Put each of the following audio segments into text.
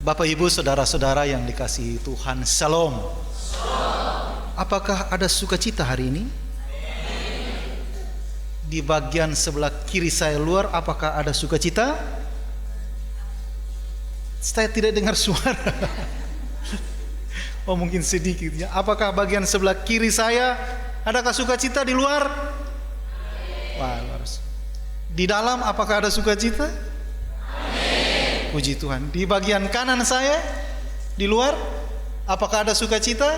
Bapak, Ibu, saudara-saudara yang dikasihi Tuhan, Shalom. Apakah ada sukacita hari ini? Di bagian sebelah kiri saya luar, apakah ada sukacita? Saya tidak dengar suara. Oh, mungkin sedikit ya. Apakah bagian sebelah kiri saya adakah sukacita di luar? Wah, harus. Di dalam apakah ada sukacita? Puji Tuhan. Di bagian kanan saya, di luar, apakah ada sukacita?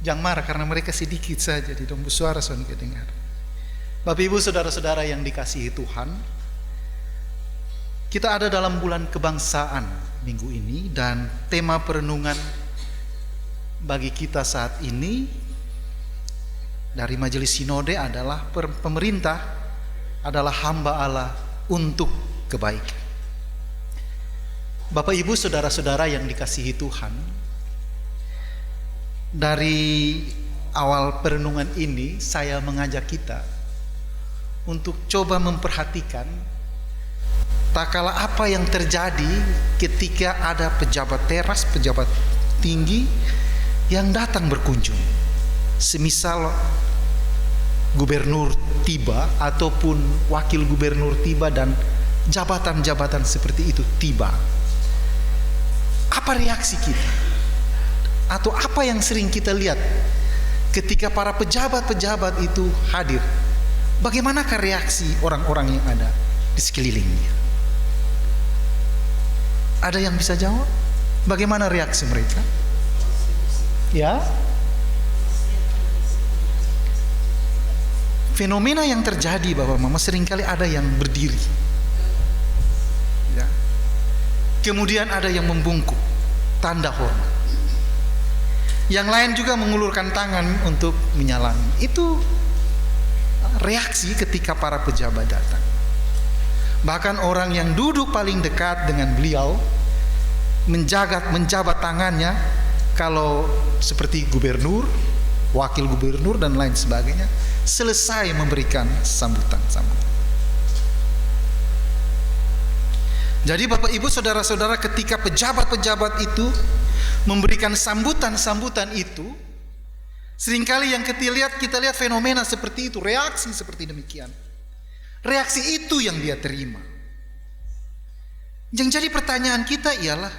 Jangan marah karena mereka sedikit saja, di dombu suara soalnya dengar. Bapak, Ibu, saudara-saudara yang dikasihi Tuhan, kita ada dalam bulan kebangsaan minggu ini, dan tema perenungan bagi kita saat ini dari Majelis Sinode adalah pemerintah adalah hamba Allah untuk kebaikan. Bapak, Ibu, saudara-saudara yang dikasihi Tuhan, dari awal perenungan ini saya mengajak kita untuk coba memperhatikan tak kala apa yang terjadi ketika ada pejabat teras, pejabat tinggi yang datang berkunjung. Semisal gubernur tiba ataupun wakil gubernur tiba dan jabatan-jabatan seperti itu tiba. Apa reaksi kita? Atau apa yang sering kita lihat ketika para pejabat-pejabat itu hadir? Bagaimanakah reaksi orang-orang yang ada di sekelilingnya? Ada yang bisa jawab? Bagaimana reaksi mereka? Ya? Fenomena yang terjadi, Bapak Mama, seringkali ada yang berdiri, ya. Kemudian ada yang membungkuk, tanda hormat. Yang lain juga mengulurkan tangan untuk menyalami. Itu reaksi ketika para pejabat datang. Bahkan orang yang duduk paling dekat dengan beliau menjabat tangannya, kalau seperti gubernur, wakil gubernur dan lain sebagainya, selesai memberikan sambutan. Jadi Bapak, Ibu, saudara-saudara, ketika pejabat-pejabat itu memberikan sambutan itu, seringkali yang kita lihat fenomena seperti itu, reaksi seperti demikian. Reaksi itu yang dia terima. Yang jadi pertanyaan kita ialah,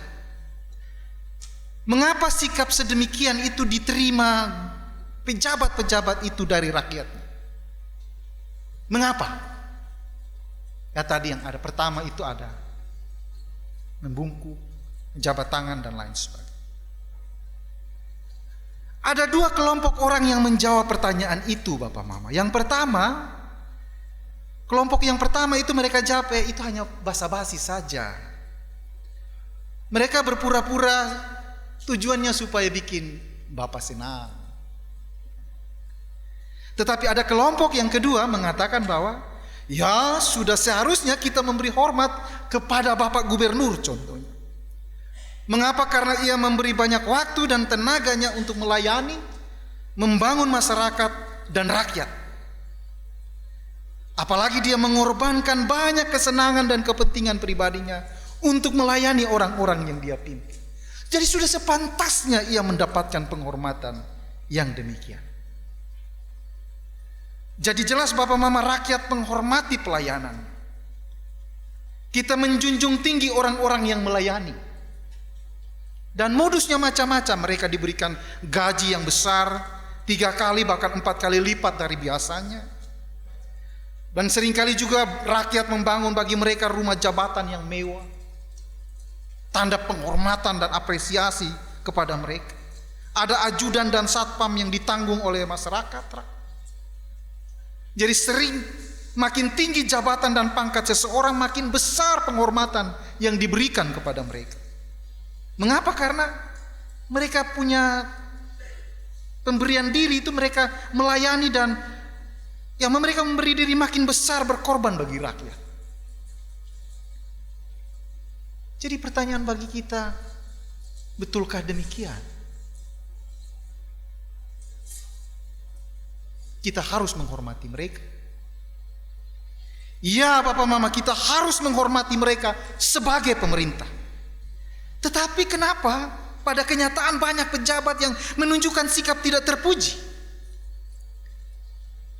mengapa sikap sedemikian itu diterima pejabat-pejabat itu dari rakyatnya? Mengapa? Ya, tadi yang ada pertama itu ada membungkuk, menjabat tangan dan lain sebagainya. Ada dua kelompok orang yang menjawab pertanyaan itu, Bapak Mama. Yang pertama, kelompok yang pertama itu mereka jawab, itu hanya basa-basi saja. Mereka berpura-pura tujuannya supaya bikin Bapak senang. Tetapi ada kelompok yang kedua mengatakan bahwa ya sudah seharusnya kita memberi hormat kepada Bapak Gubernur contohnya. Mengapa? Karena ia memberi banyak waktu dan tenaganya untuk melayani, membangun masyarakat dan rakyat. Apalagi dia mengorbankan banyak kesenangan dan kepentingan pribadinya untuk melayani orang-orang yang dia pimpin. Jadi sudah sepantasnya ia mendapatkan penghormatan yang demikian. Jadi jelas Bapak Mama, rakyat menghormati pelayanan. Kita menjunjung tinggi orang-orang yang melayani. Dan modusnya macam-macam. Mereka diberikan gaji yang besar, 3 kali bahkan 4 kali lipat dari biasanya. Dan seringkali juga rakyat membangun bagi mereka rumah jabatan yang mewah, tanda penghormatan dan apresiasi kepada mereka. Ada ajudan dan satpam yang ditanggung oleh masyarakat. Jadi sering makin tinggi jabatan dan pangkat seseorang, makin besar penghormatan yang diberikan kepada mereka. Mengapa? Karena mereka punya pemberian diri itu, mereka melayani dan mereka memberi diri makin besar, berkorban bagi rakyat. Jadi pertanyaan bagi kita, betulkah demikian? Kita harus menghormati mereka. Ya Bapak Mama, kita harus menghormati mereka sebagai pemerintah. Tetapi kenapa pada kenyataan banyak pejabat yang menunjukkan sikap tidak terpuji,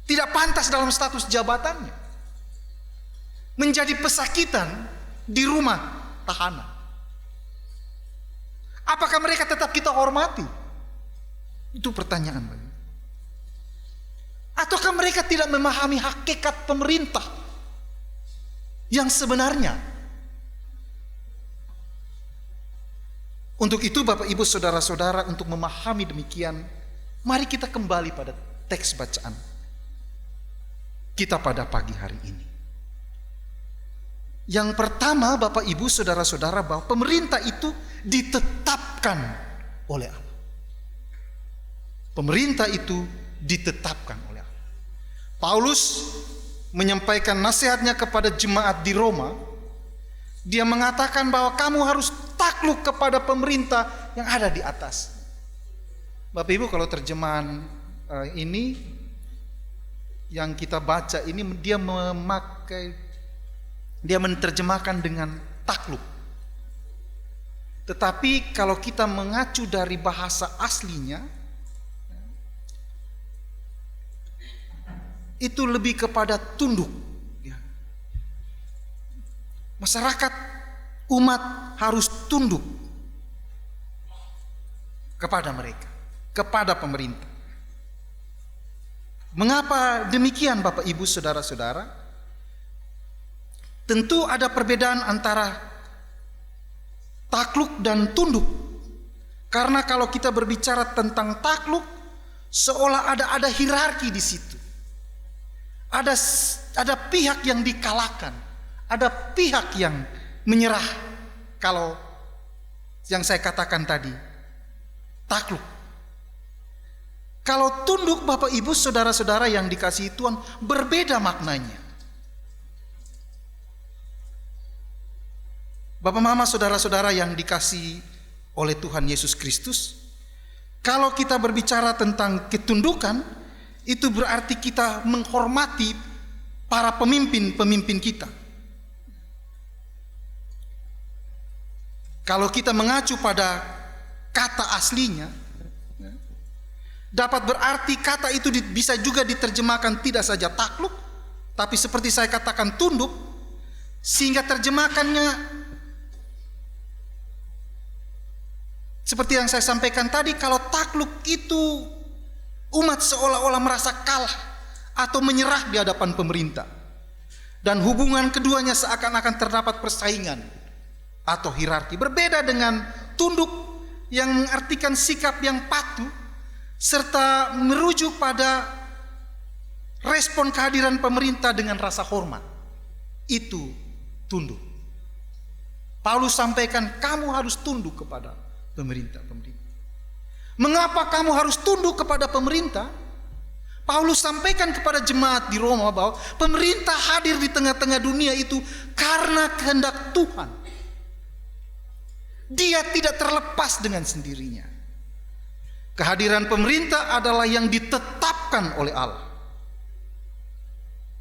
tidak pantas dalam status jabatannya, menjadi pesakitan di rumah tahanan? Apakah mereka tetap kita hormati? Itu pertanyaan bagi. Ataukah mereka tidak memahami hakikat pemerintah yang sebenarnya? Untuk itu Bapak Ibu Saudara-saudara, untuk memahami demikian, mari kita kembali pada teks bacaan kita pada pagi hari ini. Yang pertama Bapak Ibu Saudara-saudara, bahwa pemerintah itu ditetapkan oleh Allah. Pemerintah itu ditetapkan oleh Allah. Paulus menyampaikan nasihatnya kepada jemaat di Roma. Dia mengatakan bahwa kamu harus takluk kepada pemerintah yang ada di atas. Bapak Ibu, kalau terjemahan ini yang kita baca ini, dia menerjemahkan dengan takluk. Tetapi kalau kita mengacu dari bahasa aslinya, itu lebih kepada tunduk. Masyarakat, umat harus tunduk kepada mereka, kepada pemerintah. Mengapa demikian Bapak Ibu Saudara-saudara? Tentu ada perbedaan antara takluk dan tunduk. Karena kalau kita berbicara tentang takluk, seolah ada hierarki di situ. Ada pihak yang dikalahkan, ada pihak yang menyerah. Kalau yang saya katakan tadi, takluk. Kalau tunduk Bapak Ibu Saudara-saudara yang dikasihi Tuhan, berbeda maknanya. Bapak Mama Saudara-saudara yang dikasihi oleh Tuhan Yesus Kristus, kalau kita berbicara tentang ketundukan, itu berarti kita menghormati para pemimpin-pemimpin kita. Kalau kita mengacu pada kata aslinya, dapat berarti kata itu bisa juga diterjemahkan tidak saja takluk, tapi seperti saya katakan tunduk, sehingga terjemahkannya seperti yang saya sampaikan tadi. Kalau takluk itu umat seolah-olah merasa kalah atau menyerah di hadapan pemerintah, dan hubungan keduanya seakan-akan terdapat persaingan atau hierarki. Berbeda dengan tunduk yang mengartikan sikap yang patuh serta merujuk pada respon kehadiran pemerintah dengan rasa hormat. Itu tunduk. Paulus sampaikan kamu harus tunduk kepada pemerintah. Mengapa kamu harus tunduk kepada pemerintah? Paulus sampaikan kepada jemaat di Roma bahwa pemerintah hadir di tengah-tengah dunia itu karena kehendak Tuhan. Dia tidak terlepas dengan sendirinya. Kehadiran pemerintah adalah yang ditetapkan oleh Allah.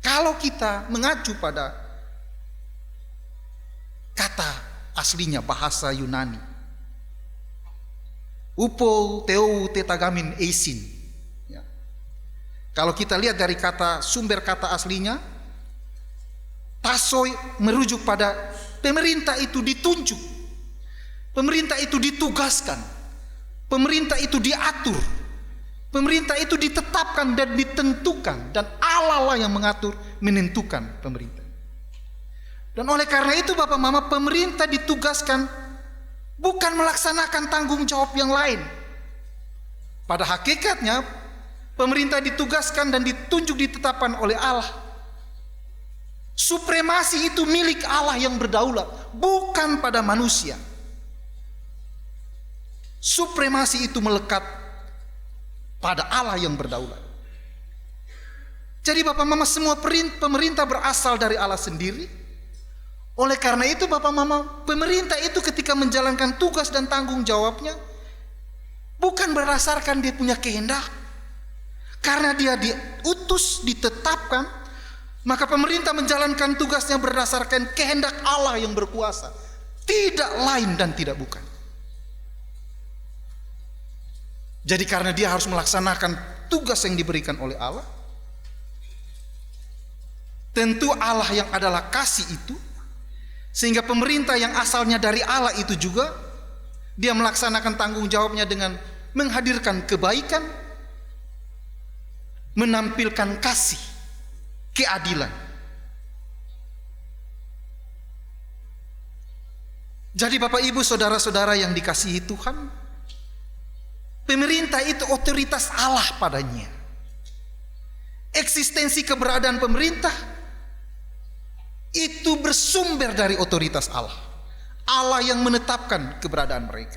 Kalau kita mengacu pada kata aslinya bahasa Yunani, upo teu tetagamin eisin. Ya. Kalau kita lihat dari sumber kata aslinya, tasoi merujuk pada pemerintah itu ditunjuk, pemerintah itu ditugaskan, pemerintah itu diatur, pemerintah itu ditetapkan dan ditentukan, dan Allah lah yang mengatur, menentukan pemerintah. Dan oleh karena itu Bapak Mama, pemerintah ditugaskan bukan melaksanakan tanggung jawab yang lain. Pada hakikatnya pemerintah ditugaskan dan ditunjuk ditetapkan oleh Allah. Supremasi itu milik Allah yang berdaulat, bukan pada manusia. Supremasi itu melekat pada Allah yang berdaulat. Jadi Bapak Mama, semua pemerintah berasal dari Allah sendiri. Oleh karena itu Bapak Mama, pemerintah itu ketika menjalankan tugas dan tanggung jawabnya bukan berdasarkan dia punya kehendak, karena dia diutus, ditetapkan Maka pemerintah menjalankan tugasnya berdasarkan kehendak Allah yang berkuasa, tidak lain dan tidak bukan. Jadi karena dia harus melaksanakan tugas yang diberikan oleh Allah, tentu Allah yang adalah kasih itu, sehingga pemerintah yang asalnya dari Allah itu juga dia melaksanakan tanggung jawabnya dengan menghadirkan kebaikan, menampilkan kasih, keadilan. Jadi Bapak Ibu saudara-saudara yang dikasihi Tuhan, pemerintah itu otoritas Allah padanya. Eksistensi keberadaan pemerintah itu bersumber dari otoritas Allah. Allah yang menetapkan keberadaan mereka.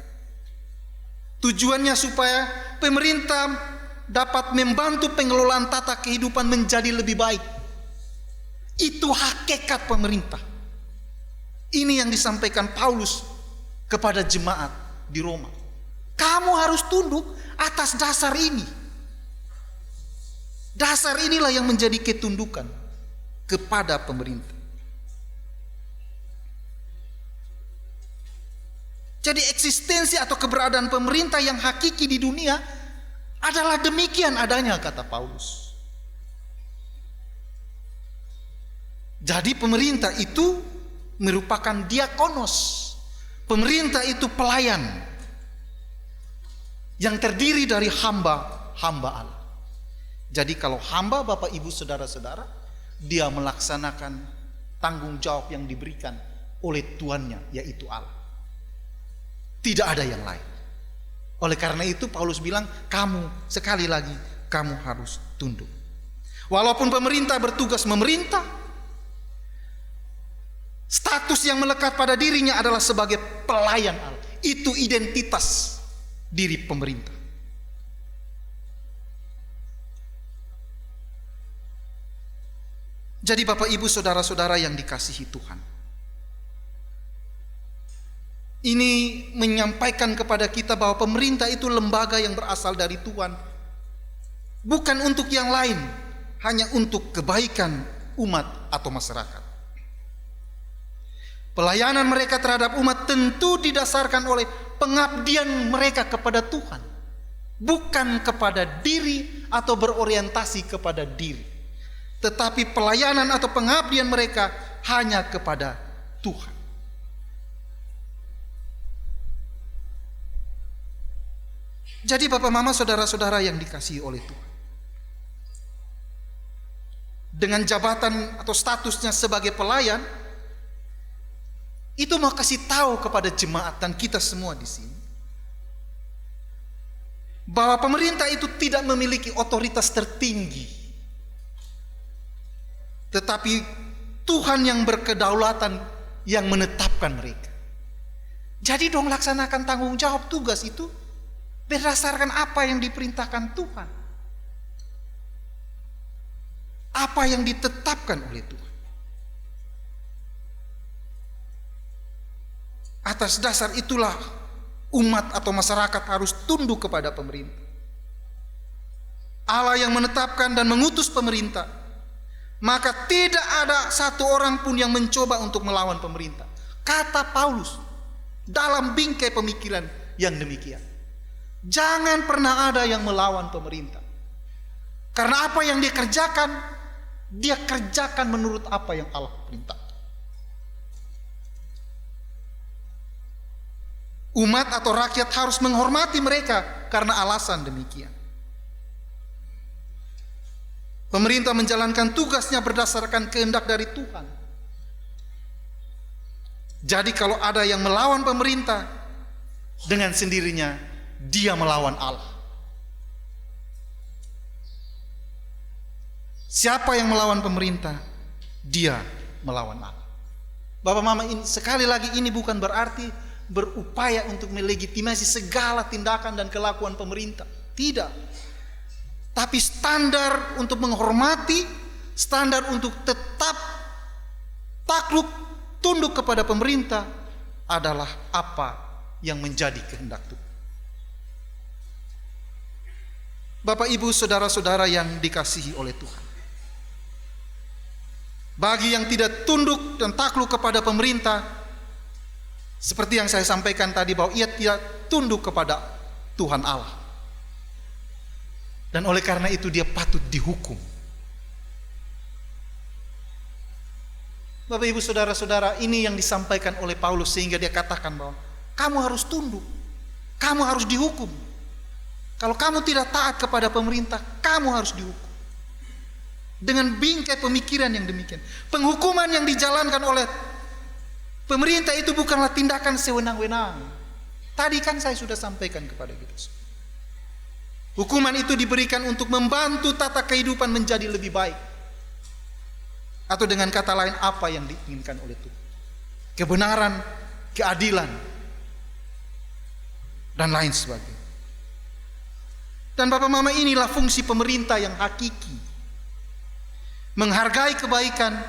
Tujuannya supaya pemerintah dapat membantu pengelolaan tata kehidupan menjadi lebih baik. Itu hakikat pemerintah. Ini yang disampaikan Paulus kepada jemaat di Roma. Kamu harus tunduk atas dasar ini. Dasar inilah yang menjadi ketundukan kepada pemerintah. Jadi eksistensi atau keberadaan pemerintah yang hakiki di dunia adalah demikian adanya, kata Paulus. Jadi pemerintah itu merupakan diakonos. Pemerintah itu pelayan yang terdiri dari hamba-hamba Allah. Jadi kalau hamba Bapak Ibu saudara-saudara, dia melaksanakan tanggung jawab yang diberikan oleh tuannya, yaitu Allah. Tidak ada yang lain. Oleh karena itu Paulus bilang, kamu sekali lagi kamu harus tunduk. Walaupun pemerintah bertugas memerintah, status yang melekat pada dirinya adalah sebagai pelayan Allah. Itu identitas diri pemerintah. Jadi Bapak Ibu saudara-saudara yang dikasihi Tuhan, ini menyampaikan kepada kita bahwa pemerintah itu lembaga yang berasal dari Tuhan, bukan untuk yang lain, hanya untuk kebaikan umat atau masyarakat. Pelayanan mereka terhadap umat tentu didasarkan oleh pengabdian mereka kepada Tuhan, bukan kepada diri atau berorientasi kepada diri, tetapi pelayanan atau pengabdian mereka hanya kepada Tuhan. Jadi Bapak Mama saudara-saudara yang dikasihi oleh Tuhan, dengan jabatan atau statusnya sebagai pelayan, itu mau kasih tahu kepada jemaat dan kita semua di sini bahwa pemerintah itu tidak memiliki otoritas tertinggi, tetapi Tuhan yang berkedaulatan yang menetapkan mereka. Jadi dong laksanakan tanggung jawab tugas itu berdasarkan apa yang diperintahkan Tuhan, apa yang ditetapkan oleh Tuhan. Atas dasar itulah umat atau masyarakat harus tunduk kepada pemerintah. Allah yang menetapkan dan mengutus pemerintah, maka tidak ada satu orang pun yang mencoba untuk melawan pemerintah. Kata Paulus dalam bingkai pemikiran yang demikian, jangan pernah ada yang melawan pemerintah. Karena apa yang dia kerjakan menurut apa yang Allah perintah. Umat atau rakyat harus menghormati mereka karena alasan demikian. Pemerintah menjalankan tugasnya berdasarkan kehendak dari Tuhan. Jadi kalau ada yang melawan pemerintah, dengan sendirinya dia melawan Allah. Siapa yang melawan pemerintah, dia melawan Allah. Bapak Mama, ini sekali lagi ini bukan berarti berupaya untuk melegitimasi segala tindakan dan kelakuan pemerintah. Tidak. Tapi standar untuk menghormati, standar untuk tetap takluk tunduk kepada pemerintah adalah apa yang menjadi kehendak Tuhan. Bapak Ibu saudara-saudara yang dikasihi oleh Tuhan, Bagi yang tidak tunduk dan takluk kepada pemerintah, seperti yang saya sampaikan tadi, bahwa ia tidak tunduk kepada Tuhan Allah. Dan oleh karena itu dia patut dihukum. Bapak ibu saudara-saudara, ini yang disampaikan oleh Paulus sehingga dia katakan bahwa kamu harus tunduk, kamu harus dihukum. Kalau kamu tidak taat kepada pemerintah, kamu harus dihukum. Dengan bingkai pemikiran yang demikian. Penghukuman yang dijalankan oleh pemerintah itu bukanlah tindakan sewenang-wenang. Tadi kan saya sudah sampaikan kepada kita semua. Hukuman itu diberikan untuk membantu tata kehidupan menjadi lebih baik. Atau dengan kata lain, apa yang diinginkan oleh Tuhan. Kebenaran, keadilan, dan lain sebagainya. Dan Bapak Mama, inilah fungsi pemerintah yang hakiki. Menghargai kebaikan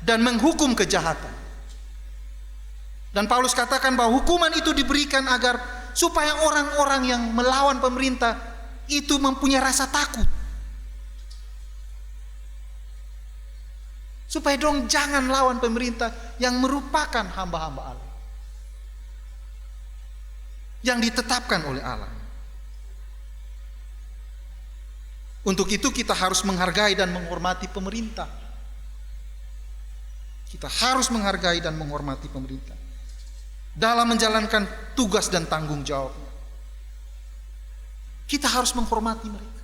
dan menghukum kejahatan. Dan Paulus katakan bahwa hukuman itu diberikan agar supaya orang-orang yang melawan pemerintah itu mempunyai rasa takut. Supaya dong jangan lawan pemerintah yang merupakan hamba-hamba Allah, yang ditetapkan oleh Allah. Untuk itu kita harus menghargai dan menghormati pemerintah. Kita harus menghargai dan menghormati pemerintah dalam menjalankan tugas dan tanggung jawabnya. Kita harus menghormati mereka.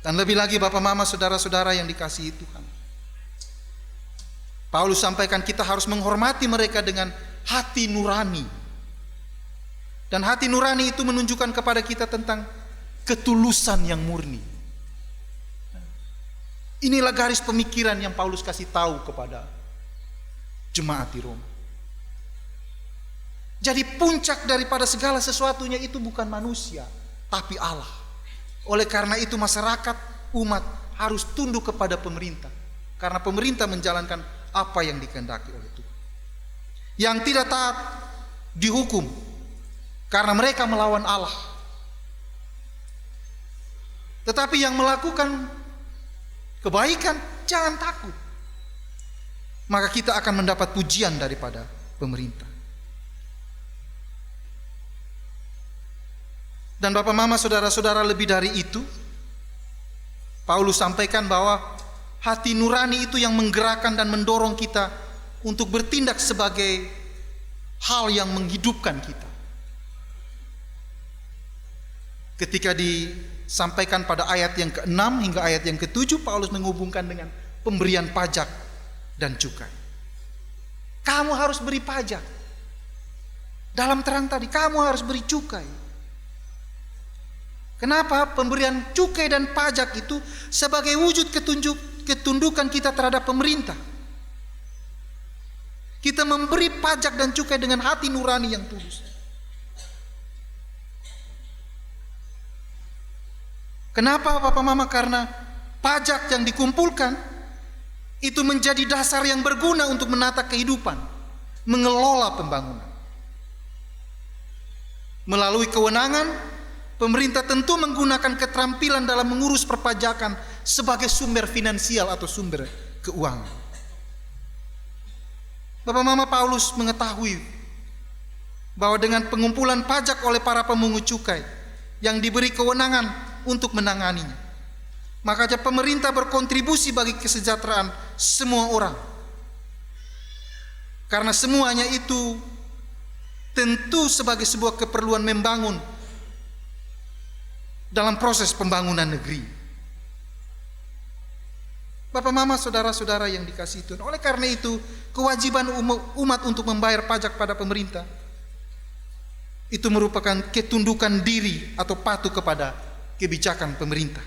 Dan lebih lagi Bapak Mama, saudara-saudara yang dikasihi Tuhan, Paulus sampaikan kita harus menghormati mereka dengan hati nurani. Dan hati nurani itu menunjukkan kepada kita tentang ketulusan yang murni. Inilah garis pemikiran yang Paulus kasih tahu kepada jemaat di Roma. Jadi puncak daripada segala sesuatunya itu bukan manusia, tapi Allah. Oleh karena itu masyarakat, umat harus tunduk kepada pemerintah. Karena pemerintah menjalankan apa yang dikehendaki oleh Tuhan. Yang tidak taat dihukum. Karena mereka melawan Allah. Tetapi yang melakukan kebaikan jangan takut. Maka kita akan mendapat pujian daripada pemerintah. Dan Bapak Mama, saudara-saudara, lebih dari itu, Paulus sampaikan bahwa hati nurani itu yang menggerakkan dan mendorong kita untuk bertindak sebagai hal yang menghidupkan kita. Ketika disampaikan pada ayat yang ke-6 hingga ayat yang ke-7, Paulus menghubungkan dengan pemberian pajak dan cukai. Kamu harus beri pajak. Dalam terang tadi, kamu harus beri cukai. Kenapa? Pemberian cukai dan pajak itu sebagai wujud ketundukan kita terhadap pemerintah. Kita memberi pajak dan cukai dengan hati nurani yang tulus. Kenapa Bapak Mama? Karena pajak yang dikumpulkan itu menjadi dasar yang berguna untuk menata kehidupan, mengelola pembangunan. Melalui kewenangan, pemerintah tentu menggunakan keterampilan dalam mengurus perpajakan sebagai sumber finansial atau sumber keuangan. Bapak Mama, Paulus mengetahui bahwa dengan pengumpulan pajak oleh para pemungut cukai yang diberi kewenangan untuk menanganinya, maka pemerintah berkontribusi bagi kesejahteraan semua orang. Karena semuanya itu tentu sebagai sebuah keperluan membangun dalam proses pembangunan negeri. Bapak Mama, saudara-saudara yang dikasihi Tuhan, oleh karena itu kewajiban umat untuk membayar pajak pada pemerintah itu merupakan ketundukan diri atau patuh kepada kebijakan pemerintah,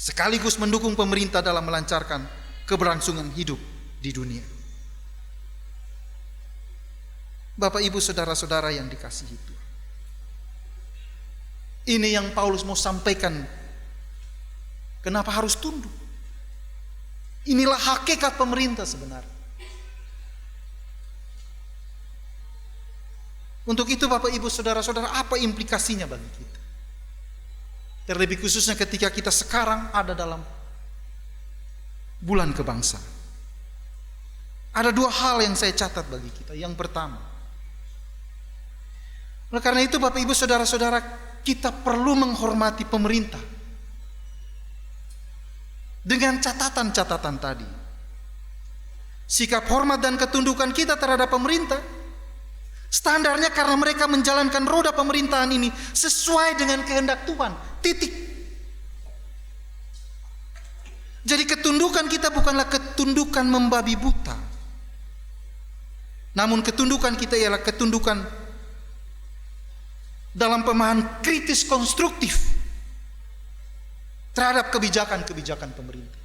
sekaligus mendukung pemerintah dalam melancarkan keberlangsungan hidup di dunia. Bapak Ibu saudara-saudara yang dikasihi Tuhan, ini yang Paulus mau sampaikan. Kenapa harus tunduk? Inilah hakikat pemerintah sebenarnya. Untuk itu Bapak Ibu saudara-saudara, apa implikasinya bagi kita? Terlebih khususnya ketika kita sekarang ada dalam bulan kebangsaan. Ada dua hal yang saya catat bagi kita. Yang pertama, oleh karena itu Bapak Ibu Saudara-saudara, kita perlu menghormati pemerintah dengan catatan-catatan tadi. Sikap hormat dan ketundukan kita terhadap pemerintah, standarnya karena mereka menjalankan roda pemerintahan ini sesuai dengan kehendak Tuhan. Titik. Jadi ketundukan kita bukanlah ketundukan membabi buta. Namun ketundukan kita ialah ketundukan dalam pemahaman kritis konstruktif terhadap kebijakan-kebijakan pemerintah.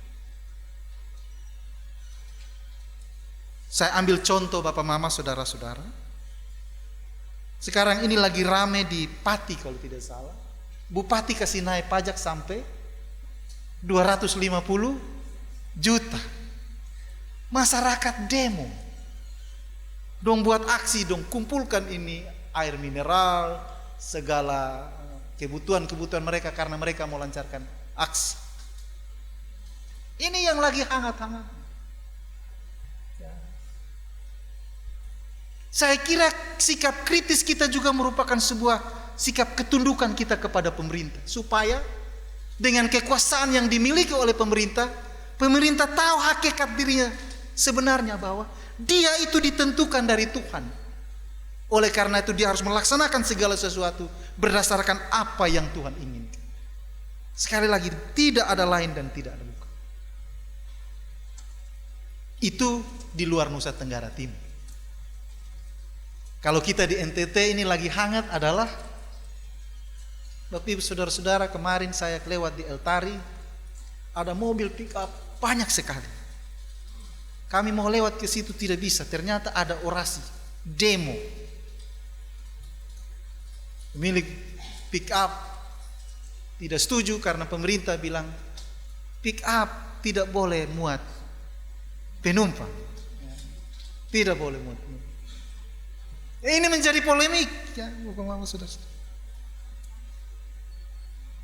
Saya ambil contoh Bapak Mama Saudara-saudara. Sekarang ini lagi rame di Pati kalau tidak salah. Bupati kasih naik pajak sampai 250 juta. Masyarakat demo. Dong buat aksi, dong kumpulkan ini air mineral, segala kebutuhan-kebutuhan mereka karena mereka mau lancarkan aksi. Ini yang lagi hangat-hangat. Saya kira sikap kritis kita juga merupakan sebuah sikap ketundukan kita kepada pemerintah, supaya dengan kekuasaan yang dimiliki oleh pemerintah, pemerintah tahu hakikat dirinya sebenarnya bahwa dia itu ditentukan dari Tuhan. Oleh karena itu dia harus melaksanakan segala sesuatu berdasarkan apa yang Tuhan inginkan. Sekali lagi, tidak ada lain dan tidak ada bukan. Itu di luar Nusa Tenggara Timur. Kalau kita di NTT ini lagi hangat adalah, Bapak Ibu Saudara-saudara, kemarin saya lewat di El Tari, ada mobil pick up banyak sekali. Kami mau lewat ke situ tidak bisa, ternyata ada orasi, demo. Pemilik pick up tidak setuju karena pemerintah bilang pick up tidak boleh muat penumpang. Tidak boleh muat penumpang. Ini menjadi polemik, ya, Bapak-Bapak Saudara.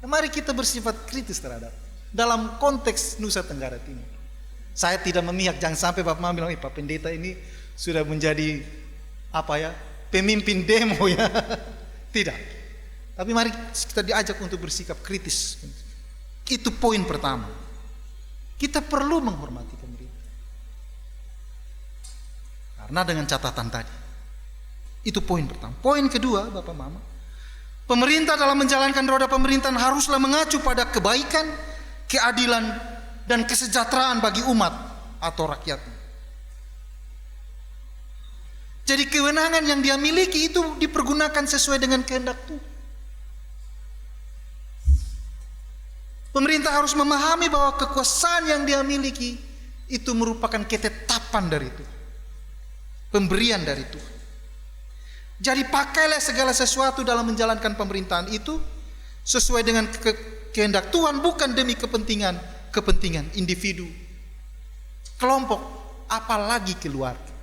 Mari kita bersifat kritis terhadap dalam konteks Nusa Tenggara Timur. Saya tidak memihak, jangan sampai Bapak bilang, Pak Pendeta ini sudah menjadi pemimpin demo ya. Tidak. Tapi mari kita diajak untuk bersikap kritis. Itu poin pertama. Kita perlu menghormati pemerintah. Karena dengan catatan tadi. Itu poin pertama. Poin kedua, Bapak Mama, pemerintah dalam menjalankan roda pemerintahan haruslah mengacu pada kebaikan, keadilan, dan kesejahteraan bagi umat atau rakyatnya. Jadi kewenangan yang dia miliki itu dipergunakan sesuai dengan kehendak Tuhan. Pemerintah harus memahami bahwa kekuasaan yang dia miliki itu merupakan ketetapan dari Tuhan, pemberian dari Tuhan. Jadi pakailah segala sesuatu dalam menjalankan pemerintahan itu sesuai dengan kehendak Tuhan, bukan demi kepentingan individu, kelompok, apalagi keluarga.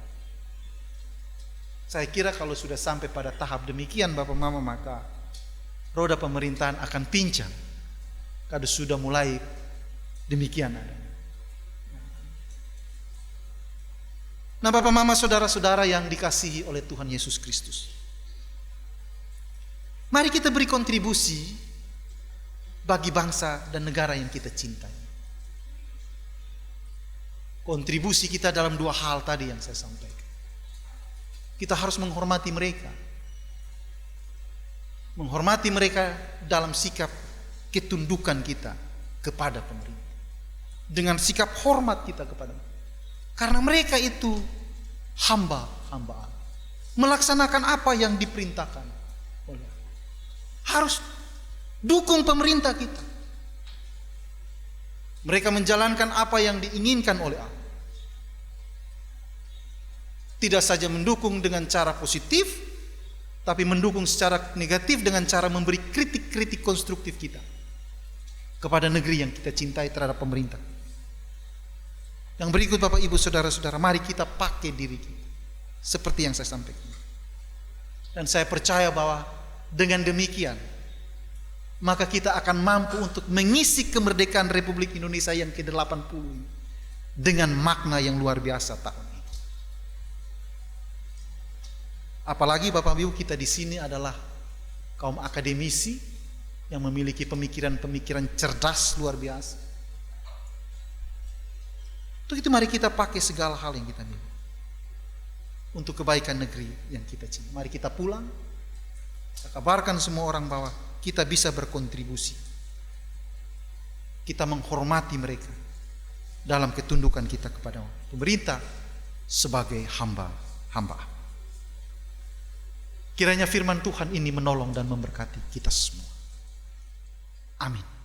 Saya kira kalau sudah sampai pada tahap demikian Bapak Mama, maka roda pemerintahan akan pincang. Kalau sudah mulai demikian adanya. Nah Bapak Mama Saudara-saudara yang dikasihi oleh Tuhan Yesus Kristus, mari kita beri kontribusi bagi bangsa dan negara yang kita cintai. Kontribusi kita dalam dua hal tadi yang saya sampaikan. Kita harus menghormati mereka. Menghormati mereka dalam sikap ketundukan kita kepada pemerintah. Dengan sikap hormat kita kepada mereka. Karena mereka itu hamba-hamba Allah. Melaksanakan apa yang diperintahkan oleh Allah. Harus dukung pemerintah kita. Mereka menjalankan apa yang diinginkan oleh Allah. Tidak saja mendukung dengan cara positif, tapi mendukung secara negatif dengan cara memberi kritik-kritik konstruktif kita kepada negeri yang kita cintai terhadap pemerintah. Yang berikut Bapak Ibu Saudara-saudara, mari kita pakai diri kita seperti yang saya sampaikan. Dan saya percaya bahwa dengan demikian maka kita akan mampu untuk mengisi kemerdekaan Republik Indonesia yang ke-80 dengan makna yang luar biasa tahun ini. Apalagi Bapak Ibu, kita di sini adalah kaum akademisi yang memiliki pemikiran-pemikiran cerdas luar biasa. Untuk itu mari kita pakai segala hal yang kita miliki untuk kebaikan negeri yang kita cintai. Mari kita pulang, kita kabarkan semua orang bahwa kita bisa berkontribusi. Kita menghormati mereka dalam ketundukan kita kepada pemerintah sebagai hamba-hamba. Kiranya firman Tuhan ini menolong dan memberkati kita semua. Amin.